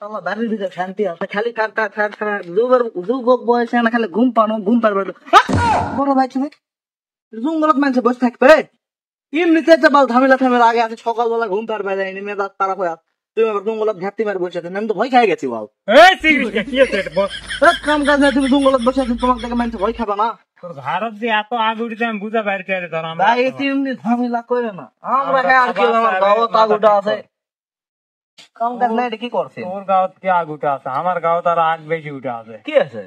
আমার বাড়ির ভিতরে শান্তি আছে, খালি যুবক বয়সে না খালি ঘুম পানো ঘুম পারবে। বড় ভাই তুমি জঙ্গলত মানুষে বসে থাকবে, এমনিতে একটা বাল ঝামেলা থামেলা আগে আছে, সকালবেলা ঘুম পারবে যায়নি মেজাজ খারাপ হয়ে তুমি আবার জঙ্গলত ঘাটতি মার বসে আছো, আমি তো ভয় খাই গেছি বল। কাম কাজ নাই, তুমি জঙ্গলত বসে আছো, তোমার থেকে মানুষ ভয় খাবা না? ভারত যে এত আগুড়িতে আমি বুঝা পারছি ভাই এমনি ঝামেলা করে না, আমরা আর কি আমার গাঁৱত আগুটা আছে, কাম কাজ নাই কি করছে? তোর গাঁৱত কি আগ উঠে আছে, আমার গাঁৱত আর আগ বেশি উঠে আছে। কি আছে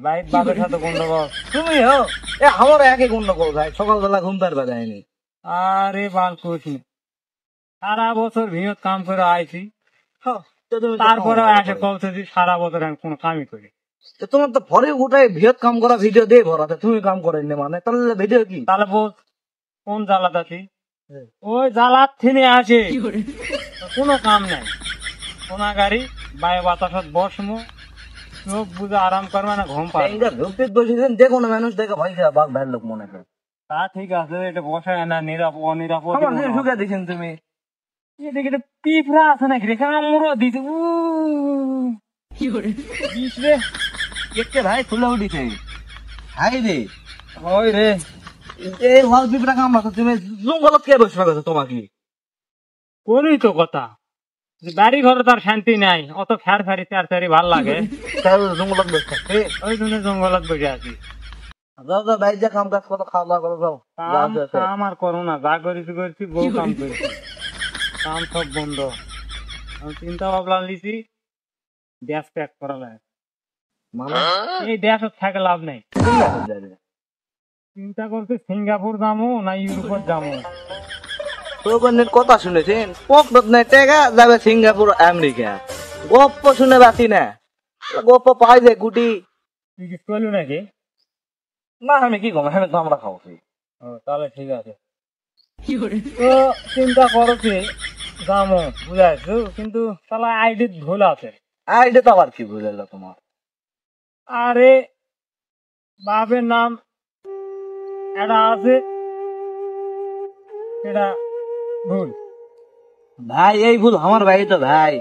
ভাই বাপের সাথে গন্ডগোল। তুমি হো আমার একে গন্ডগোল ভাই, সকালবেলা ঘুম পারবে যায়নি। আরে বাল কইছি সারা বছর ভিড়ত কাম করে আইছি, তারপরে এসে কলতেছি সারা বছর আমি কোনো কামই করি। তোমার তো ভরে গোটাই ভিড়ত কাম করা ভিডিও দিয়ে ভরাতে, তুমি কাম করেন মানে তাহলে ভিডিও কি? তাহলে বল কোন জ্বালাত আছি, ওই জ্বালাত থেকে আসে কোনো কাম নাই, কোনা গাড়ি বায়ু বাতাসত বসমো, চোখ বুঝে আরাম করবে না, ঘুম পাবে। যে কোনো মানুষ দেখে ভয় খায় বাঘ ভাইয়ের লোক মনে করে। তা ঠিক আছে, এটা বসায় না নিরাপদ অনিরাপদ ঢুকে দিচ্ছেন তুমি, এদিকে পিঁপড়া আছে নাকি রেখে আমরও দিতে দেখতে ভাই খুলে উঠিছে। হাই রে ওই রে এই লাল পিঁপড়া কামড়াছো, তুমি জঙ্গলত কে বসে গেছো? তোমাকে কোনই তো কথা, বাড়ি ঘরে তার শান্তি নাই, অত ফ্যার ফ্যারি চার চারি ভাল লাগে, জঙ্গলত বসে থাকতে ওই জন্য জঙ্গলত বসে আছি। যাও যাও ভাই, যা কাম কাজ করো, খাওয়া দাওয়া করো, যাও। কাম আর করো না, যা করেছি করেছি, বউ কাম করেছি, কাম সব বন্ধ। আমি চিন্তা ভাবনা নিছি গ্যাস প্যাক করা লাগে, এই দেশ থাকে লাভ নেই। চিন্তা করছি সিঙ্গাপুর যাবো না ইউরোপের যাবো। তোর কথা শুনেছেন, পকেট নাই টাকা যাবে সিঙ্গাপুর আমেরিকা, গপ্প শুনে বাতি না, গপ্প পাই যে গুটি। তুই কিছু করলি নাকি? না আমি কি কম, আমি তো আমরা খাওয়াছি। তাহলে ঠিক আছে, তো চিন্তা করছি যাবো বুঝাইছো, কিন্তু তাহলে আইডি ভুল আছে। আইডি তো আবার কি বুঝাইলো তোমার? আরে বাপের নাম এটা আছে, এটা ভুল ভাই। এই ভুল আমার ভাই তো ভাই,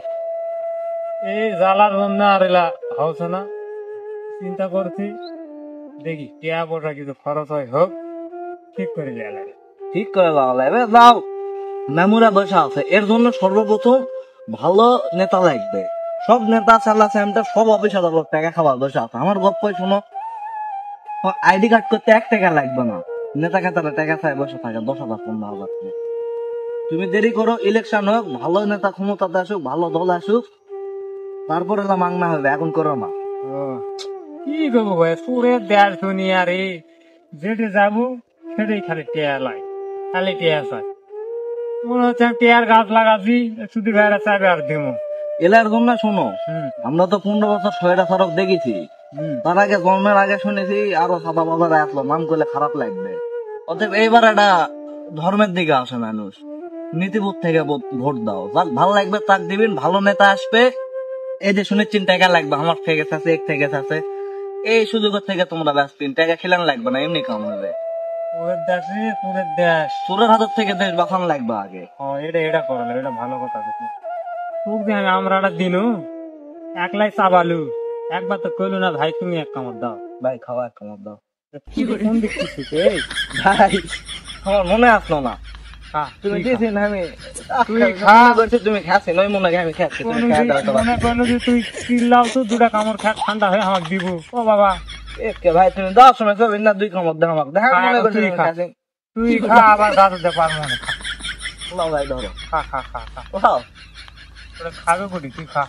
এই জ্বালার জন্য আর এলা হচ্ছে না। চিন্তা করছি দেখি টিয়া পয়সা কিছু খরচ হয় হোক, ঠিক করে দেওয়া লাগে। ঠিক করে লাগবে। যাও মেমোরা বসা আছে, এর জন্য সর্বপ্রথম ভালো নেতা লাগবে। সব নেতা চালা স্যামটা সব অফিসে টাকা খাবার বসে আছে। আমার গপ্প শোনো, আইডি কার্ড করতে 1 টাকা লাগবে না, নেতা খেতারা টাকা চাই বসে থাকে 10,000 15,000। তুমি দেরি করো, ইলেকশন হোক, ভালো নেতা ক্ষমতাতে আসুক, ভালো দল আসুক, তারপরে মাংনা হবে, এখন করো না। কি করবো ভাই, সুরের দেয়ার শুনি আর যেটে যাবো সেটাই খালি টেয়া লাই, খালি টেয়া চাই। মনে হচ্ছে টেয়ার গাছ লাগাচ্ছি, শুধু ভাইরা চাইবে আর দেবো। এলার জন্য শোনো, আমরা তো 15 বছর 6টা সড়ক দেখেছি, তার আগে জন্মের আগে শুনেছি আরো সাদা বাজারে আসলো, নাম করলে খারাপ লাগবে। অতএব এইবার একটা ধর্মের দিকে আসে মানুষ, নীতিবোধ থেকে ভোট দাও, যাক ভালো লাগবে তাক দিবেন। ভালো নেতা আসবে, এই যে শুনেছেন টাকা লাগবে, আমার থেকে আছে, এক থেকে আছে, এই সুযোগের থেকে তোমরা ব্যস্ত, টাকা খেলান লাগবে না, এমনি কাম হবে। সুরের হাতের থেকে দেশ বাঁচানো লাগবে আগে। এটা করালে এটা ভালো কথা। আমরা দিনু একলাই চাবালু, একবার তো কইলু না ভাই তুমি এক কামড় দাও, ভাই খাওয়া এক কামড় দাও। কোন দিক থেকে ভাই আমার মনে আসলো না, তুমি দিয়েছি না আমি, তুমি খাচ্ছি নয় মনে আমি খাচ্ছি, তুই চিল্লাও তো 2টা কামড় খা, ঠান্ডা হয়ে আমাকে দিব। ও বাবা ভাই তুমি 10 সময় যাবেন না, 2 কামড় দাও আমাকে, দেখা মনে করছি তুই খা, আবার গাছ দিতে পারবো না। ভাই ধরো, খা খা খা খা, খাবে বলি তুই খা।